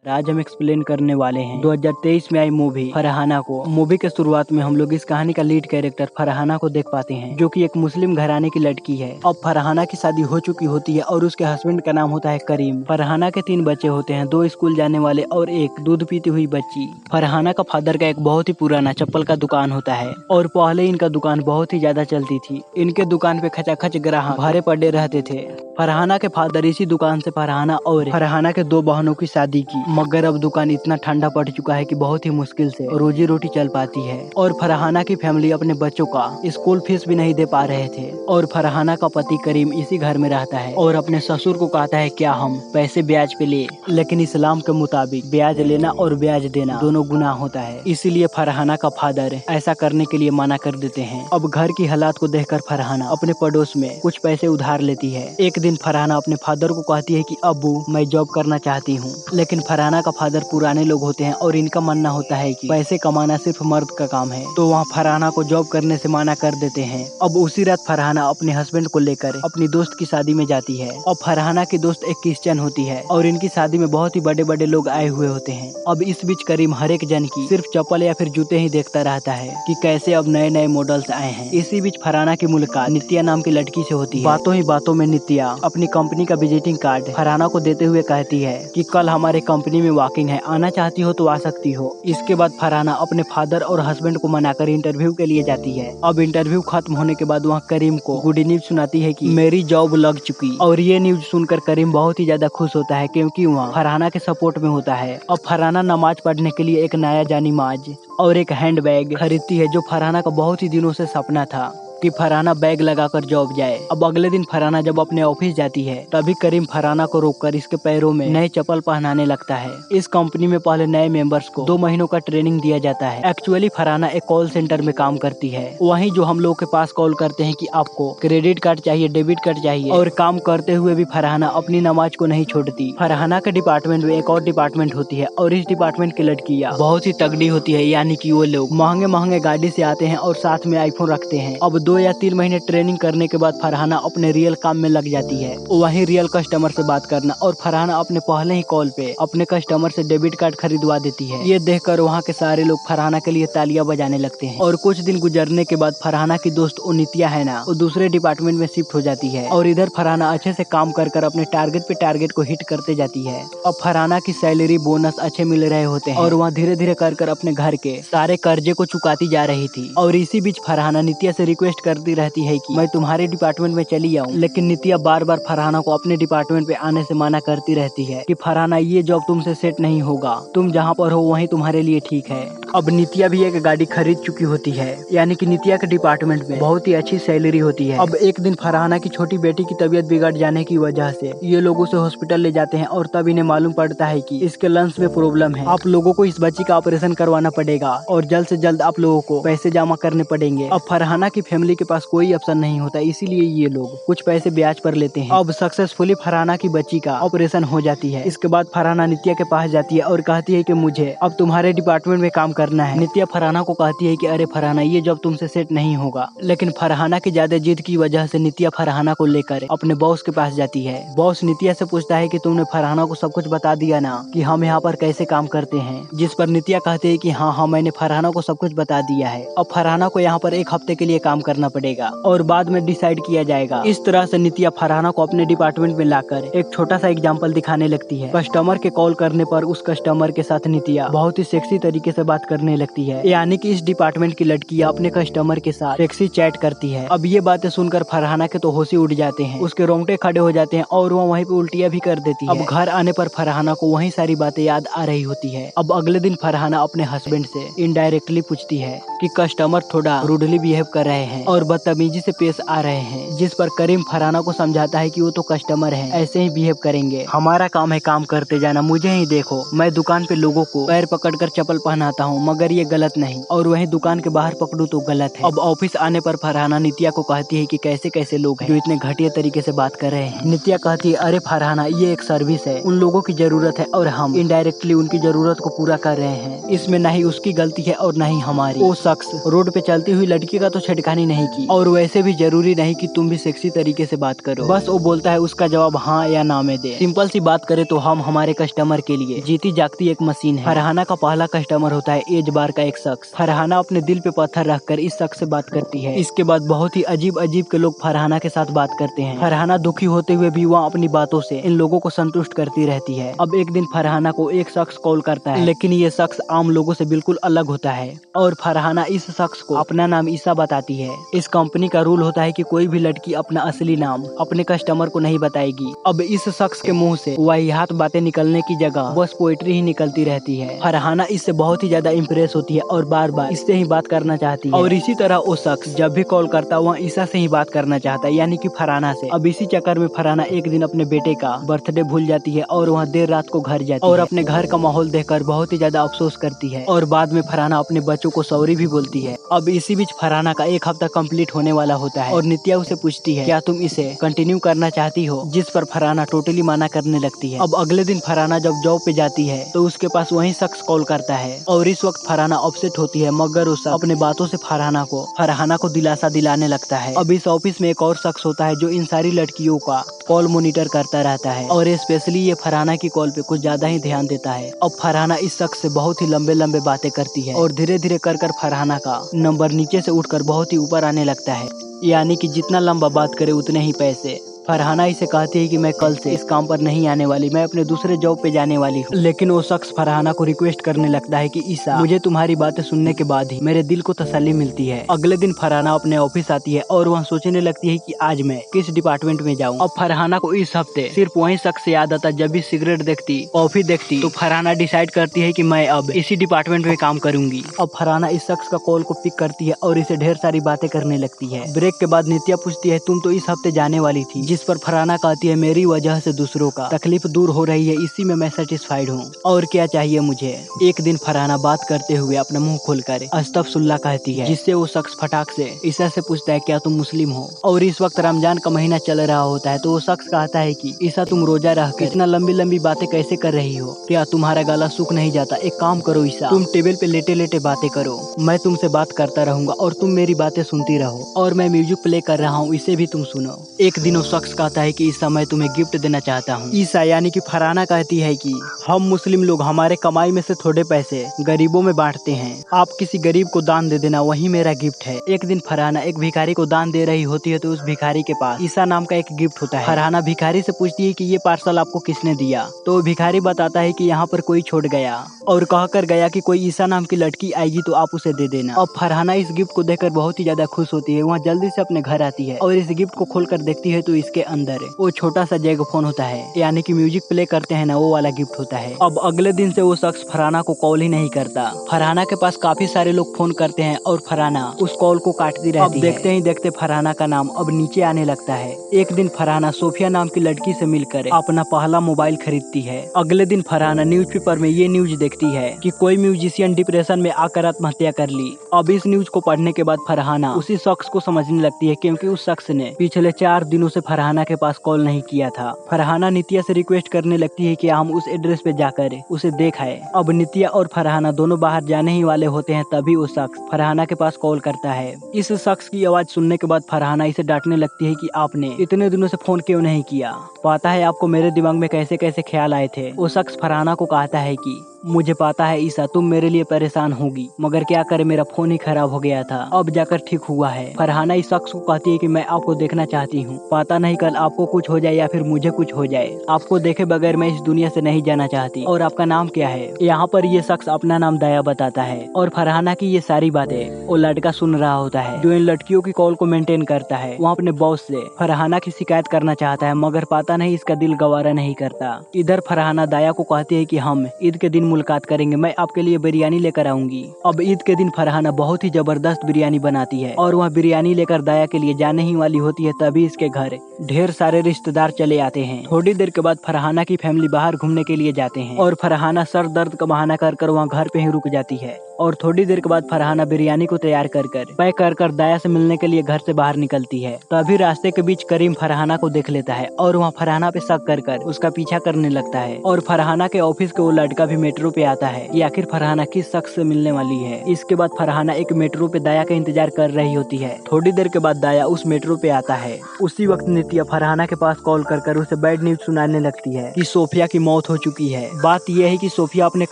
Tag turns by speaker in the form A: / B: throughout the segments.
A: आज हम एक्सप्लेन करने वाले हैं 2023 में आई मूवी फरहाना को। मूवी के शुरुआत में हम लोग इस कहानी का लीड कैरेक्टर फरहाना को देख पाते हैं, जो कि एक मुस्लिम घराने की लड़की है। अब फरहाना की शादी हो चुकी होती है और उसके हस्बैंड का नाम होता है करीम। फरहाना के 3 बच्चे होते हैं, 2 स्कूल जाने वाले और एक दूध पीती हुई बच्ची। फरहाना का फादर का एक बहुत ही पुराना चप्पल का दुकान होता है और पहले इनका दुकान बहुत ही ज्यादा चलती थी। इनके दुकान पे खचाखच ग्राहक भरे पड़े रहते थे। फरहाना के फादर इसी दुकान से फरहाना और फरहाना के 2 बहनों की शादी की, मगर अब दुकान इतना ठंडा पड़ चुका है कि बहुत ही मुश्किल से रोजी रोटी चल पाती है और फरहाना की फैमिली अपने बच्चों का स्कूल फीस भी नहीं दे पा रहे थे। और फरहाना का पति करीम इसी घर में रहता है और अपने ससुर को कहता है क्या हम पैसे ब्याज पे ले, लेकिन इस्लाम के मुताबिक ब्याज लेना और ब्याज देना दोनों गुनाह होता है। इसीलिए फरहाना का फादर ऐसा करने के लिए मना कर देते हैं। अब घर की हालात को देखकर फरहाना अपने पड़ोस में कुछ पैसे उधार लेती है। एक दिन फरहाना अपने फादर को कहती है कि अब्बू मैं जॉब करना चाहती हूँ, लेकिन फरहाना का फादर पुराने लोग होते हैं और इनका मानना होता है कि पैसे कमाना सिर्फ मर्द का काम है, तो वहाँ फरहाना को जॉब करने से मना कर देते हैं। अब उसी रात फरहाना अपने हस्बैंड को लेकर अपनी दोस्त की शादी में जाती है। अब फरहाना की दोस्त एक क्रिश्चियन होती है और इनकी शादी में बहुत ही बड़े बड़े लोग आए हुए होते हैं। अब इस बीच करीम हर एक जन की सिर्फ चप्पल या फिर जूते ही देखता रहता है कि कैसे अब नए नए मॉडल्स आए हैं। इसी बीच फरहाना की मुलाकात नित्या नाम की लड़की से होती है। बातों ही बातों में नित्या अपनी कंपनी का विजिटिंग कार्ड फरहाना को देते हुए कहती है कि कल हमारे कंपनी में वॉकिंग है, आना चाहती हो तो आ सकती हो। इसके बाद फरहाना अपने फादर और हस्बैंड को मनाकर इंटरव्यू के लिए जाती है। अब इंटरव्यू खत्म होने के बाद वहाँ करीम को गुड न्यूज सुनाती है कि मेरी जॉब लग चुकी। और ये न्यूज सुनकर करीम बहुत ही ज्यादा खुश होता है, क्योंकि वहाँ फरहाना के सपोर्ट में होता है। अब फरहाना नमाज पढ़ने के लिए एक नया जानिमाज और एक हैंड बैग खरीदती है, जो फरहाना का बहुत ही दिनों से सपना था कि फरहाना बैग लगाकर जॉब जाए। अब अगले दिन फरहाना जब अपने ऑफिस जाती है, तभी करीम फरहाना को रोककर इसके पैरों में नए चप्पल पहनाने लगता है। इस कंपनी में पहले नए मेंबर्स को 2 महीनों का ट्रेनिंग दिया जाता है। एक्चुअली फरहाना एक कॉल सेंटर में काम करती है, वहीं जो हम लोग के पास कॉल करते हैं कि आपको क्रेडिट कार्ड चाहिए, डेबिट कार्ड चाहिए। और काम करते हुए भी फरहाना अपनी नमाज को नहीं छोड़ती। फरहाना के डिपार्टमेंट में एक और डिपार्टमेंट होती है और इस डिपार्टमेंट की लड़कियाँ बहुत ही तगड़ी होती है, यानी कि वो लोग महंगे महंगे गाड़ी से आते हैं और साथ में आईफोन रखते हैं। अब 2 या 3 महीने ट्रेनिंग करने के बाद फरहाना अपने रियल काम में लग जाती है, वहीं रियल कस्टमर से बात करना। और फरहाना अपने पहले ही कॉल पे अपने कस्टमर से डेबिट कार्ड खरीदवा देती है। ये देखकर वहाँ के सारे लोग फरहाना के लिए तालियां बजाने लगते हैं। और कुछ दिन गुजरने के बाद फरहाना की दोस्त नित्या है ना, वो दूसरे डिपार्टमेंट में शिफ्ट हो जाती है और इधर फरहाना अच्छे से काम कर अपने टारगेट पे टारगेट को हिट करते जाती है। अब फरहाना की सैलरी बोनस अच्छे मिल रहे होते हैं और वहाँ धीरे धीरे कर अपने घर के सारे कर्जे को चुकाती जा रही थी। और इसी बीच फरहाना नित्या से रिक्वेस्ट करती रहती है कि मैं तुम्हारे डिपार्टमेंट में चली आऊँ, लेकिन नित्या बार बार फरहाना को अपने डिपार्टमेंट पे आने से मना करती रहती है कि फरहाना ये जॉब तुमसे सेट नहीं होगा, तुम जहाँ पर हो वहीं तुम्हारे लिए ठीक है। अब नित्या भी एक गाड़ी खरीद चुकी होती है, यानी कि नित्या के डिपार्टमेंट में बहुत ही अच्छी सैलरी होती है। अब एक दिन फरहाना की छोटी बेटी की तबीयत बिगड़ जाने की वजह से ये लोग उसे हॉस्पिटल ले जाते हैं और तब इन्हें मालूम पड़ता है कि इसके लंग्स में प्रॉब्लम है। आप लोगों को इस बच्ची का ऑपरेशन करवाना पड़ेगा और जल्द से जल्द आप लोगों को पैसे जमा करने पड़ेंगे। अब फरहाना की फैमिली के पास कोई ऑप्शन नहीं होता, इसीलिए ये लोग कुछ पैसे ब्याज पर लेते हैं। अब सक्सेसफुली फरहाना की बच्ची का ऑपरेशन हो जाती है। इसके बाद फरहाना नित्या के पास जाती है और कहती है कि मुझे अब तुम्हारे डिपार्टमेंट में काम करना है। नित्या फरहाना को कहती है कि अरे फरहाना ये जॉब तुमसे सेट नहीं होगा, लेकिन फरहाना की ज्यादा जिद की वजह से नित्या फरहाना को लेकर अपने बॉस के पास जाती है। बॉस नित्या से पूछता है कि तुमने फरहाना को सब कुछ बता दिया ना कि हम यहाँ पर कैसे काम करते हैं, जिस पर नित्या कहते हैं कि हाँ मैंने फरहाना को सब कुछ बता दिया है। अब फरहाना को यहाँ पर 1 हफ्ते के लिए काम करना पड़ेगा और बाद में डिसाइड किया जाएगा। इस तरह से नित्या फरहाना को अपने डिपार्टमेंट में लाकर एक छोटा सा एग्जांपल दिखाने लगती है। कस्टमर के कॉल करने पर उस कस्टमर के साथ नित्या बहुत ही सेक्सी तरीके से बात करने लगती है, यानी कि इस डिपार्टमेंट की लड़कियां अपने कस्टमर के साथ सेक्सी चैट करती है। अब ये बातें सुनकर फरहाना के तो होश ही उड़ जाते हैं, उसके रोंगटे खड़े हो जाते हैं और वो वहीं पे उल्टियां भी कर देती है। अब घर आने पर फरहाना को वही सारी बातें याद आ रही होती है। अब अगले दिन फरहाना अपने हस्बैंड से इनडायरेक्टली पूछती है कि कस्टमर थोड़ा रूडली बिहेव कर रहे हैं और बदतमीजी से पेश आ रहे हैं, जिस पर करीम फरहाना को समझाता है कि वो तो कस्टमर हैं, ऐसे ही बिहेव करेंगे, हमारा काम है काम करते जाना, मुझे ही देखो मैं दुकान पे लोगों को पैर पकड़कर चप्पल पहनाता हूँ, मगर ये गलत नहीं, और वहीं दुकान के बाहर पकड़ूं तो गलत है। अब ऑफिस आने पर फरहाना नित्या को कहती है कि कैसे कैसे लोग हैं जो इतने घटिया तरीके से बात कर रहे हैं। नित्या कहती है अरे फरहाना ये एक सर्विस है, उन लोगों की जरूरत है और हम इनडायरेक्टली उनकी जरूरत को पूरा कर रहे हैं, इसमें न ही उसकी गलती है और न ही हमारी। वो शख्स रोड पे चलती हुई लड़की का तो छेड़खानी नहीं की, और वैसे भी जरूरी नहीं कि तुम भी सेक्सी तरीके से बात करो। बस वो बोलता है उसका जवाब हाँ या ना में दे। सिंपल सी बात करें तो हम हमारे कस्टमर के लिए जीती जागती एक मशीन है। फरहाना का पहला कस्टमर होता है एज बार का एक शख्स। फरहाना अपने दिल पे पत्थर रखकर इस शख्स से बात करती है। इसके बाद बहुत ही अजीब अजीब के लोग फरहाना के साथ बात करते हैं। फरहाना दुखी होते हुए भी वह अपनी बातों से इन लोगों को संतुष्ट करती रहती है। अब एक दिन फरहाना को एक शख्स कॉल करता है, लेकिन ये शख्स आम लोगों से बिल्कुल अलग होता है और फरहाना इस शख्स को अपना नाम ईसा बताती है। इस कंपनी का रूल होता है कि कोई भी लड़की अपना असली नाम अपने कस्टमर को नहीं बताएगी। अब इस शख्स के मुंह से वाहियात बातें निकलने की जगह बस पोएट्री ही निकलती रहती है। फरहाना इससे बहुत ही ज्यादा इम्प्रेस होती है और बार बार इससे ही बात करना चाहती है। और इसी तरह वो शख्स जब भी कॉल करता है वह ईसा से ही बात करना चाहता है, यानी कि फरहाना से। अब इसी चक्कर में फरहाना एक दिन अपने बेटे का बर्थडे भूल जाती है और वह देर रात को घर जाती है और अपने घर का माहौल देखकर बहुत ही ज्यादा अफसोस करती है और बाद में फरहाना अपने बच्चों को सॉरी भी बोलती है। अब इसी बीच फरहाना का एक हफ्ता कंप्लीट होने वाला होता है और नित्या उसे पूछती है क्या तुम इसे कंटिन्यू करना चाहती हो, जिस पर फरहाना टोटली मना करने लगती है। अब अगले दिन फरहाना जब जॉब पे जाती है तो उसके पास वही शख्स कॉल करता है और इस वक्त फरहाना अपसेट होती है, मगर उस अपने बातों से फरहाना को दिलासा दिलाने लगता है। अब इस ऑफिस में एक और शख्स होता है जो इन सारी लड़कियों का कॉल मॉनिटर करता रहता है और स्पेशली ये फरहाना की कॉल पे कुछ ज्यादा ही ध्यान देता है। अब फरहाना इस शख्स से बहुत ही लंबे लंबे बातें करती है और धीरे धीरे कर फरहाना का नंबर नीचे से उठकर बहुत ही ऊपर आने लगता है, यानी कि जितना लंबा बात करे उतने ही पैसे। फरहाना इसे कहती है कि मैं कल से इस काम पर नहीं आने वाली, मैं अपने दूसरे जॉब पे जाने वाली हूँ। लेकिन वो शख्स फरहाना को रिक्वेस्ट करने लगता है कि ईसा, मुझे तुम्हारी बातें सुनने के बाद ही मेरे दिल को तसल्ली मिलती है। अगले दिन फरहाना अपने ऑफिस आती है और वह सोचने लगती है कि आज मैं किस डिपार्टमेंट में जाऊँ। अब फरहाना को इस हफ्ते सिर्फ वही शख्स याद आता जब भी सिगरेट देखती, कॉफी देखती, तो फरहाना डिसाइड करती है कि मैं अब इसी डिपार्टमेंट में काम करूंगी। अब फरहाना इस शख्स का कॉल को पिक करती है और इसे ढेर सारी बातें करने लगती है। ब्रेक के बाद नित्या पूछती है तुम तो इस हफ्ते जाने वाली थी, जिस पर फरहाना कहती है मेरी वजह से दूसरों का तकलीफ दूर हो रही है, इसी में मैं सेटिस्फाइड हूँ, और क्या चाहिए मुझे। एक दिन फरहाना बात करते हुए अपना मुंह खोलकर अस्तगफिरुल्लाह कहती है, जिससे वो शख्स फटाक से ईसा से पूछता है क्या तुम मुस्लिम हो। और इस वक्त रमजान का महीना चल रहा होता है तो वो शख्स कहता है कि ईसा तुम रोजा रहकर इतना लंबी लंबी बातें कैसे कर रही हो, क्या तुम्हारा गला सूख नहीं जाता। एक काम करो ईसा, तुम टेबल पे लेटे लेटे बातें करो, मैं तुमसे बात करता रहूंगा और तुम मेरी बातें सुनती रहो, और मैं म्यूजिक प्ले कर रहा हूँ, इसे भी तुम सुनो। एक दिन वो शख्स कहता है कि ईसा मैं तुम्हें गिफ्ट देना चाहता हूँ। ईसा यानी कि फरहाना कहती है कि हम मुस्लिम लोग हमारे कमाई में से थोड़े पैसे गरीबों में बांटते हैं, आप किसी गरीब को दान दे देना, वही मेरा गिफ्ट है। एक दिन फरहाना एक भिखारी को दान दे रही होती है तो उस भिखारी के पास ईसा नाम का एक गिफ्ट होता है। फरहाना भिखारी से पूछती है कि ये पार्सल आपको किसने दिया, तो भिखारी बताता है कि यहाँ पर कोई छोड़ गया और कहकर गया कि कोई ईसा नाम की लड़की आएगी तो आप उसे दे देना। अब फरहाना इस गिफ्ट को देखकर बहुत ही ज्यादा खुश होती है, वहाँ जल्दी से अपने घर आती है और इस गिफ्ट को खोलकर देखती है तो इसके अंदर वो छोटा सा जैग फोन होता है, यानी कि म्यूजिक प्ले करते हैं ना, वो वाला गिफ्ट होता है। अब अगले दिन से वो शख्स फरहाना को कॉल ही नहीं करता। फरहाना के पास काफी सारे लोग फोन करते हैं और फरहाना उस कॉल को काटती रहती है। देखते ही देखते फरहाना का नाम अब नीचे आने लगता है। एक दिन फरहाना सोफिया नाम की लड़की से मिलकर अपना पहला मोबाइल खरीदती है। अगले दिन फरहाना न्यूज़पेपर में ये न्यूज देखती है कि कोई म्यूजिशियन डिप्रेशन में आकर आत्महत्या कर ली। अब इस न्यूज को पढ़ने के बाद फरहाना उसी शख्स को समझने लगती है, क्योंकि उस शख्स ने पिछले 4 दिनों से फरहाना के पास कॉल नहीं किया था। फरहाना नित्या से रिक्वेस्ट करने लगती है कि हम उस एड्रेस पे जाकर उसे देख आए। अब नित्या और फरहाना दोनों बाहर जाने ही वाले होते हैं, तभी वो शख्स फरहाना के पास कॉल करता है। इस शख्स की आवाज सुनने के बाद फरहाना इसे डांटने लगती है कि आपने इतने दिनों से फोन क्यों नहीं किया, पता है आपको मेरे दिमाग में कैसे कैसे ख्याल आए थे। वो शख्स फरहाना को कहता है कि मुझे पता है ईसा तुम मेरे लिए परेशान होगी, मगर क्या करे मेरा फोन ही खराब हो गया था, अब जाकर ठीक हुआ है। फरहाना इस शख्स को कहती है कि मैं आपको देखना चाहती हूँ, पता नहीं कल आपको कुछ हो जाए या फिर मुझे कुछ हो जाए, आपको देखे बगैर मैं इस दुनिया से नहीं जाना चाहती। और आपका नाम क्या है। यहाँ पर ये शख्स अपना नाम दया बताता है और फरहाना की ये सारी बातें वो लड़का सुन रहा होता है जो इन लड़कियों की कॉल को मेंटेन करता है। वो अपने बॉस से फरहाना की शिकायत करना चाहता है, मगर पता नहीं इसका दिल गवारा नहीं करता। इधर फरहाना दया को कहती है कि हम ईद के दिन मुलाकात करेंगे, मैं आपके लिए बिरयानी लेकर आऊंगी। अब ईद के दिन फरहाना बहुत ही जबरदस्त बिरयानी बनाती है और वह बिरयानी लेकर दया के लिए जाने ही वाली होती है, तभी इसके घर ढेर सारे रिश्तेदार चले आते हैं। थोड़ी देर के बाद फरहाना की फैमिली बाहर घूमने के लिए जाते हैं और फरहाना सर दर्द का बहाना कर वहाँ घर पे ही रुक जाती है और थोड़ी देर के बाद फरहाना बिरयानी को तैयार कर पैक कर दाया से मिलने के लिए घर से बाहर निकलती है। तभी रास्ते के बीच करीम फरहाना को देख लेता है और वहाँ फरहाना पे शक कर उसका पीछा करने लगता है। और फरहाना के ऑफिस के वो लड़का भी मेट्रो पे आता है कि आखिर फरहाना किस शख्स से मिलने वाली है। इसके बाद फरहाना एक मेट्रो पे दाया का इंतजार कर रही होती है। थोड़ी देर के बाद दाया उस मेट्रो पे आता है। उसी वक्त नित्या फरहाना के पास कॉल कर उसे बैड न्यूज सुनाने लगती है कि सोफिया की मौत हो चुकी है। बात यह है कि सोफिया अपने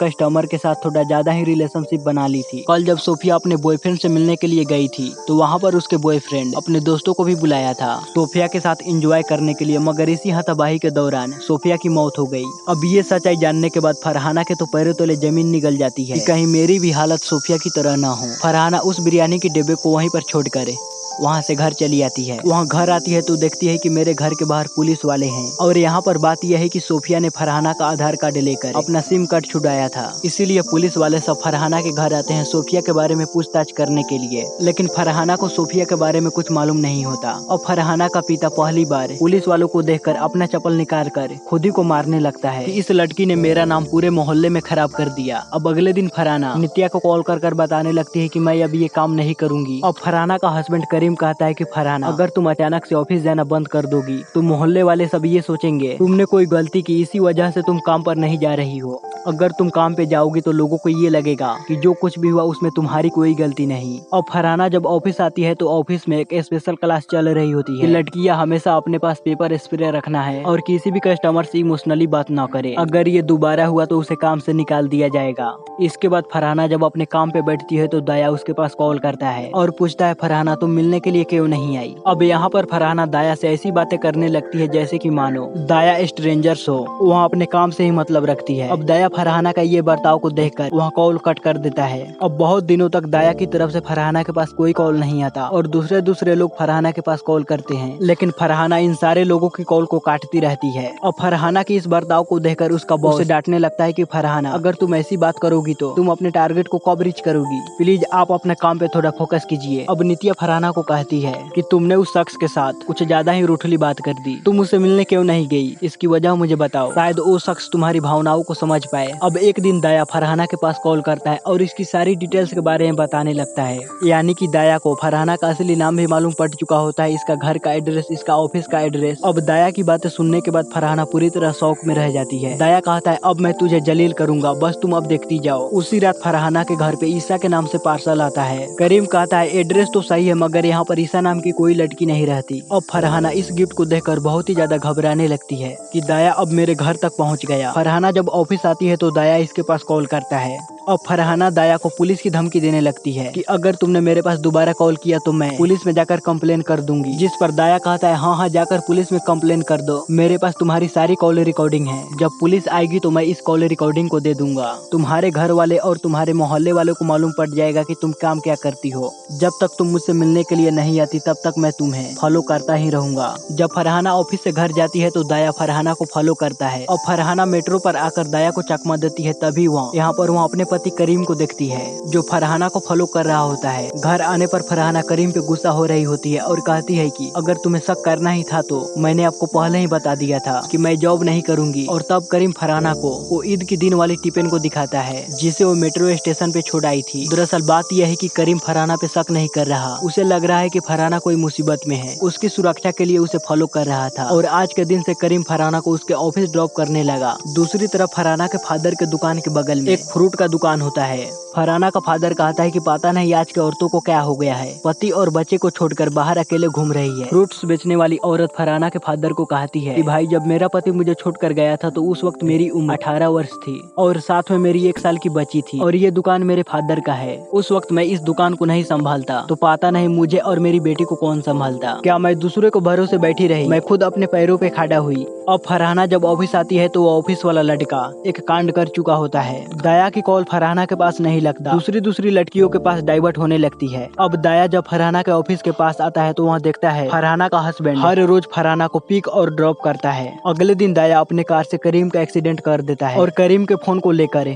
A: कस्टमर के साथ थोड़ा ज्यादा ही रिलेशनशिप बना ली थी। कल जब सोफिया अपने बॉयफ्रेंड से मिलने के लिए गई थी तो वहाँ पर उसके बॉयफ्रेंड अपने दोस्तों को भी बुलाया था सोफिया के साथ एंजॉय करने के लिए, मगर इसी हताबाही के दौरान सोफिया की मौत हो गई। अब ये सच्चाई जानने के बाद फरहाना के तो पैरों तले जमीन निकल जाती है कि कहीं मेरी भी हालत सोफिया की तरह न हो। फरहाना उस बिरयानी के डिब्बे को वहीं पर छोड़कर वहाँ से घर चली आती है। वहाँ घर आती है तो देखती है कि मेरे घर के बाहर पुलिस वाले हैं। और यहाँ पर बात यह है कि सोफिया ने फरहाना का आधार कार्ड लेकर अपना सिम कार्ड छुड़ाया था, इसीलिए पुलिस वाले सब फरहाना के घर आते हैं सोफिया के बारे में पूछताछ करने के लिए। लेकिन फरहाना को सोफिया के बारे में कुछ मालूम नहीं होता। और फरहाना का पिता पहली बार पुलिस वालों को देखकर अपना चप्पल निकाल कर खुद ही को मारने लगता है कि इस लड़की ने मेरा नाम पूरे मोहल्ले में खराब कर दिया। अब अगले दिन फरहाना नित्या को कॉल कर बताने लगती है कि मैं अब ये काम नहीं करूंगी। और फरहाना का हस्बैंड करीम कहता है कि फरहाना अगर तुम अचानक से ऑफिस जाना बंद कर दोगी तो मोहल्ले वाले सब ये सोचेंगे तुमने कोई गलती की, इसी वजह से तुम काम पर नहीं जा रही हो। अगर तुम काम पे जाओगी तो लोगों को ये लगेगा कि जो कुछ भी हुआ उसमें तुम्हारी कोई गलती नहीं। और फरहाना जब ऑफिस आती है तो ऑफिस में एक स्पेशल क्लास चल रही होती है कि लड़कियां हमेशा अपने पास पेपर स्प्रे रखना है और किसी भी कस्टमर से इमोशनली बात ना करे। अगर ये दोबारा हुआ तो उसे काम से निकाल दिया जाएगा। इसके बाद फरहाना जब अपने काम पे बैठती है तो दाया उसके पास कॉल करता है और पूछता है फरहाना तुम मिलने के लिए क्यों नहीं आई। अब यहाँ पर फरहाना दाया से ऐसी बातें करने लगती है जैसे कि मानो दाया स्ट्रेंजर्स हो, वहाँ अपने काम से ही मतलब रखती है। अब दाया फरहाना का ये बर्ताव को देखकर वहाँ कॉल कट कर देता है। अब बहुत दिनों तक दाया की तरफ से फरहाना के पास कोई कॉल नहीं आता और दूसरे लोग फरहाना के पास कॉल करते हैं, लेकिन फरहाना इन सारे लोगों की कॉल को काटती रहती है। और फरहाना की इस बर्ताव को देखकर उसका बॉस उसे डांटने लगता है कि फरहाना अगर तुम ऐसी बात करोगी तो तुम अपने टारगेट को कब रीच करोगी, प्लीज आप अपने काम पे थोड़ा फोकस कीजिए। अब नित्या फरहाना को कहती है कि तुमने उस शख्स के साथ कुछ ज्यादा ही रूठली बात कर दी, तुम उससे मिलने क्यों नहीं गई, इसकी वजह मुझे बताओ, शायद वो शख्स तुम्हारी भावनाओं को समझ पाए। अब एक दिन दाया फरहाना के पास कॉल करता है और इसकी सारी डिटेल्स के बारे में बताने लगता है। यानी कि दाया को फरहाना का असली नाम भी मालूम पड़ चुका होता है, इसका घर का एड्रेस, इसका ऑफिस का एड्रेस। अब दाया की बातें सुनने के बाद फरहाना पूरी तरह शौक में रह जाती है। दाया कहता है अब मैं तुझे जलील करूंगा, बस तुम अब देखती जाओ। उसी रात फरहाना के घर पे ईसा के नाम से पार्सल आता है। करीम कहता है एड्रेस तो सही है मगर यहाँ पर ईसा नाम की कोई लड़की नहीं रहती। अब फरहाना इस गिफ्ट को देखकर बहुत ही ज्यादा घबराने लगती है कि दाया अब मेरे घर तक पहुँच गया। फरहाना जब ऑफिस आती है तो दाया इसके पास कॉल करता है और फरहाना दाया को पुलिस की धमकी देने लगती है कि अगर तुमने मेरे पास दोबारा कॉल किया तो मैं पुलिस में जाकर कंप्लेन कर दूंगी। जिस पर दाया कहता है हाँ जाकर पुलिस में कंप्लेन कर दो, मेरे पास तुम्हारी सारी कॉल रिकॉर्डिंग है, जब पुलिस आएगी तो मैं इस कॉल रिकॉर्डिंग को दे दूंगा। तुम्हारे घर वाले और तुम्हारे मोहल्ले वालों को मालूम पड़ जाएगा कि तुम काम क्या करती हो। जब तक तुम मुझसे मिलने के लिए नहीं आती तब तक मैं तुम्हें फॉलो करता ही रहूंगा। जब फरहाना ऑफिस से घर जाती है तो दाया फरहाना को फॉलो करता है और फरहाना मेट्रो पर आकर दाया को चकमा देती है। तभी यहाँ पर अपने पति करीम को देखती है जो फरहाना को फॉलो कर रहा होता है। घर आने पर फरहाना करीम पे गुस्सा हो रही होती है और कहती है कि अगर तुम्हें शक करना ही था तो मैंने आपको पहले ही बता दिया था कि मैं जॉब नहीं करूंगी। और तब करीम फरहाना को वो ईद के दिन वाली टिफिन को दिखाता है जिसे वो मेट्रो स्टेशन पे छोड़ आई थी। दरअसल बात यह है कि करीम फरहाना पे शक नहीं कर रहा, उसे लग रहा है कि फरहाना कोई मुसीबत में है, उसकी सुरक्षा के लिए उसे फॉलो कर रहा था। और आज के दिन से करीम फरहाना को उसके ऑफिस ड्रॉप करने लगा। दूसरी तरफ फरहाना के फादर के दुकान के बगल में एक फ्रूट का दुकान होता है। फरहाना का फादर कहता है कि पता नहीं आज के औरतों को क्या हो गया है, पति और बच्चे को छोड़कर बाहर अकेले घूम रही है। फ्रूट्स बेचने वाली औरत फरहाना के फादर को कहती है कि भाई जब मेरा पति मुझे छोड़कर गया था तो उस वक्त मेरी उम्र 18 वर्ष थी और साथ में मेरी 1 साल की बच्ची थी और ये दुकान मेरे फादर का है। उस वक्त मैं इस दुकान को नहीं संभालता तो पता नहीं मुझे और मेरी बेटी को कौन संभालता। क्या मैं दूसरे को भरोसे बैठी रही, मैं खुद अपने पैरों पे खड़ा हुई। अब फरहाना जब ऑफिस आती है तो वो ऑफिस वाला लड़का एक कांड कर चुका होता है। दाया की कॉल फरहाना के पास नहीं लगता, दूसरी लड़कियों के पास डाइवर्ट होने लगती है। अब दाया जब फरहाना के ऑफिस के पास आता है तो वहाँ देखता है फरहाना का हस्बैंड हर रोज फरहाना को पिक और ड्रॉप करता है। अगले दिन दाया अपने कार से करीम का एक्सीडेंट कर देता है और करीम के फोन को लेकर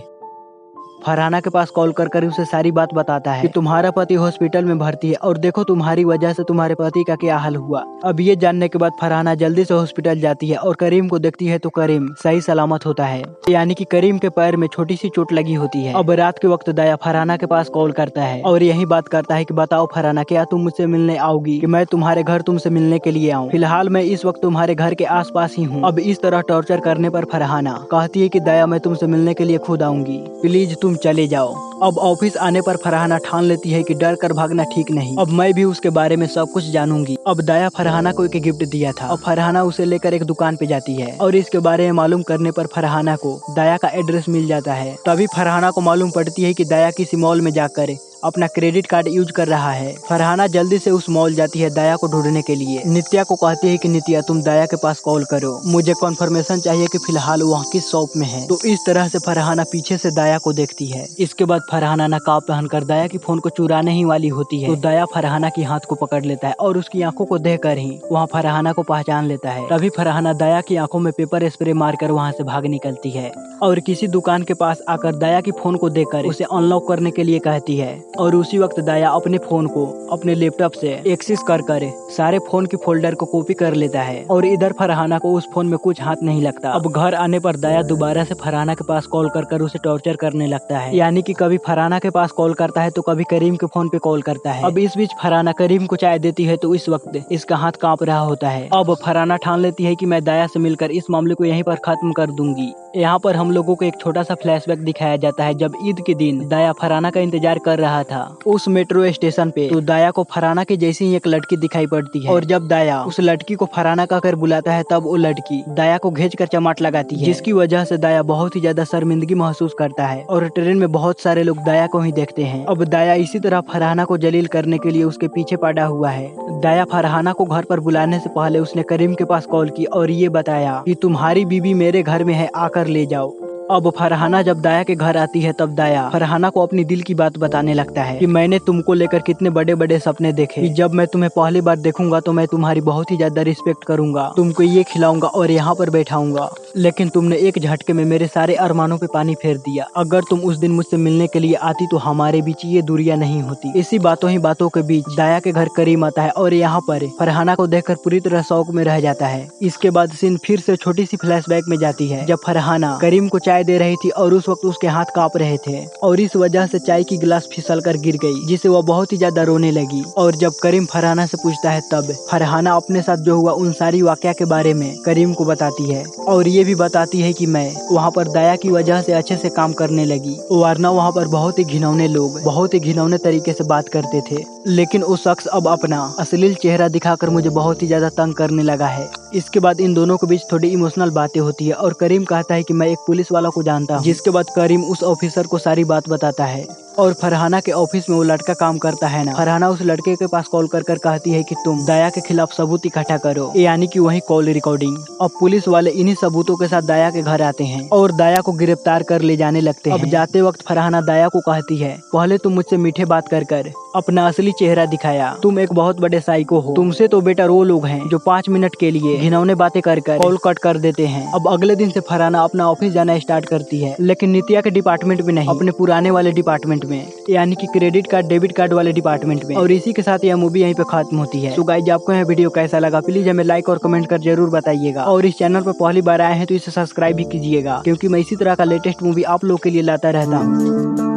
A: फरहाना के पास कॉल कर उसे सारी बात बताता है कि तुम्हारा पति हॉस्पिटल में भर्ती है और देखो तुम्हारी वजह से तुम्हारे पति का क्या हाल हुआ। अब ये जानने के बाद फरहाना जल्दी से हॉस्पिटल जाती है और करीम को देखती है तो करीम सही सलामत होता है, यानी कि करीम के पैर में छोटी सी चोट लगी होती है। अब रात के वक्त दया फरहाना के पास कॉल करता है और यही बात करता है कि बताओ फरहाना, क्या तुम मुझसे मिलने आओगी कि मैं तुम्हारे घर तुमसे मिलने के लिए आऊँ? फिलहाल मैं इस वक्त तुम्हारे घर के आसपास ही हूँ। अब इस तरह टॉर्चर करने पर फरहाना कहती है कि दया मैं तुमसे मिलने के लिए खुद आऊंगी, प्लीज तुम चले जाओ। अब ऑफिस आने पर फरहाना ठान लेती है कि डर कर भागना ठीक नहीं, अब मैं भी उसके बारे में सब कुछ जानूंगी। अब दया फरहाना को एक गिफ्ट दिया था और फरहाना उसे लेकर एक दुकान पे जाती है और इसके बारे में मालूम करने पर फरहाना को दया का एड्रेस मिल जाता है। तभी फरहाना को मालूम पड़ती है कि दया किसी मॉल में जाकर अपना क्रेडिट कार्ड यूज कर रहा है। फरहाना जल्दी से उस मॉल जाती है दया को ढूंढने के लिए। नित्या को कहती है कि नित्या तुम दया के पास कॉल करो, मुझे कॉन्फर्मेशन चाहिए कि फिलहाल वहाँ किस शॉप में है। तो इस तरह से फरहाना पीछे से दया को देखती है। इसके बाद फरहाना नकाब पहनकर दया की फोन को चुराने ही वाली होती है तो दया फरहाना की हाथ को पकड़ लेता है और उसकी आंखों को देखकर ही वहाँ फरहाना को पहचान लेता है। तभी फरहाना दया की आंखों में पेपर स्प्रे मारकर वहाँ से भाग निकलती है और किसी दुकान के पास आकर दया की फोन को देखकर उसे अनलॉक करने के लिए कहती है और उसी वक्त दया अपने फोन को अपने लैपटॉप से एक्सेस कर सारे फोन की फोल्डर को कॉपी कर लेता है और इधर फरहाना को उस फोन में कुछ हाथ नहीं लगता। अब घर आने पर दया दोबारा से फरहाना के पास कॉल कर उसे टॉर्चर करने लगता है, यानी कि कभी फरहाना के पास कॉल करता है तो कभी करीम के फोन पे कॉल करता है। अब इस बीच फरहाना करीम को चाय देती है तो इस वक्त इसका हाथ कांप रहा होता है। अब फरहाना ठान लेती है कि मैं दया से मिलकर इस मामले को यहीं पर खत्म कर दूंगी। यहाँ पर हम लोगों को एक छोटा सा फ्लैशबैक दिखाया जाता है जब ईद के दिन दया फरहाना का इंतजार कर रहा था उस मेट्रो स्टेशन पे। तो दया को फरहाना के जैसी ही एक लड़की दिखाई पड़ती है और जब दया उस लड़की को फरहाना का कर बुलाता है तब वो लड़की दया को घेच कर चमाट लगाती है, जिसकी वजह से दया बहुत ही ज्यादा शर्मिंदगी महसूस करता है और ट्रेन में बहुत सारे लोग दया को ही देखते हैं। अब दया इसी तरह फरहाना को जलील करने के लिए उसके पीछे पड़ा हुआ है। दया फरहाना को घर पर बुलाने से पहले उसने करीम के पास कॉल की और ये बताया कि तुम्हारी बीवी मेरे घर में है, आकर ले जाओ। अब फरहाना जब दया के घर आती है तब दया फरहाना को अपनी दिल की बात बताने लगता है कि मैंने तुमको लेकर कितने बड़े बड़े सपने देखे कि जब मैं तुम्हें पहली बार देखूंगा तो मैं तुम्हारी बहुत ही ज्यादा रिस्पेक्ट करूंगा, तुमको ये खिलाऊंगा और यहाँ पर बैठाऊंगा, लेकिन तुमने एक झटके में मेरे सारे अरमानों पे पानी फेर दिया। अगर तुम उस दिन मुझसे मिलने के लिए आती तो हमारे बीच ये दूरियां नहीं होती। इसी बातों ही बातों के बीच दया के घर करीम आता है और यहाँ पर फरहाना को देखकर पूरी तरह शौक में रह जाता है। इसके बाद सीन फिर से छोटी सी फ्लैशबैक में जाती है जब फरहाना करीम को चाय दे रही थी और उस वक्त उसके हाथ कांप रहे थे और इस वजह से चाय की गिलास फिसल कर गिर गई, जिसे वह बहुत ही ज्यादा रोने लगी। और जब करीम फरहाना से पूछता है तब फरहाना अपने साथ जो हुआ उन सारी वाकया के बारे में करीम को बताती है और ये भी बताती है कि मैं वहाँ पर दया की वजह से अच्छे से काम करने लगी, वरना वहाँ पर बहुत ही घिनौने लोग बहुत ही घिनौने तरीके से बात करते थे, लेकिन वो शख्स अब अपना अश्लील चेहरा दिखाकर मुझे बहुत ही ज्यादा तंग करने लगा है। इसके बाद इन दोनों के बीच थोड़ी इमोशनल बातें होती है और करीम कहता है कि मैं एक पुलिस वाला को जानता हूँ, जिसके बाद करीम उस ऑफिसर को सारी बात बताता है और फरहाना के ऑफिस में वो लड़का काम करता है ना, फरहाना उस लड़के के पास कॉल कर कहती है कि तुम दया के खिलाफ सबूत इकट्ठा करो, यानी कि वही कॉल रिकॉर्डिंग। अब पुलिस वाले इन्हीं सबूतों के साथ दया के घर आते हैं और दया को गिरफ्तार कर ले जाने लगते हैं। अब जाते वक्त फरहाना दया को कहती है पहले तुम मुझसे मीठे बात कर अपना असली चेहरा दिखाया, तुम एक बहुत बड़े साइको हो, तुमसे तो बेटर वो लोग हैं जो 5 मिनट के लिए घिनौने बातें कर कॉल कट कर देते हैं। अब अगले दिन से फरहाना अपना ऑफिस जाना स्टार्ट करती है, लेकिन नित्या के डिपार्टमेंट में नहीं, अपने पुराने वाले डिपार्टमेंट में, यानी कि क्रेडिट कार्ड डेबिट कार्ड वाले डिपार्टमेंट में। और इसी के साथ यह मूवी यहीं पे खत्म होती है। तो गाइस आपको यह वीडियो कैसा लगा प्लीज हमें लाइक और कमेंट कर जरूर बताइएगा और इस चैनल पर पहली बार आए हैं तो इसे सब्सक्राइब भी कीजिएगा, क्योंकि मैं इसी तरह का लेटेस्ट मूवी आप लोग के लिए लाता रहता हूँ।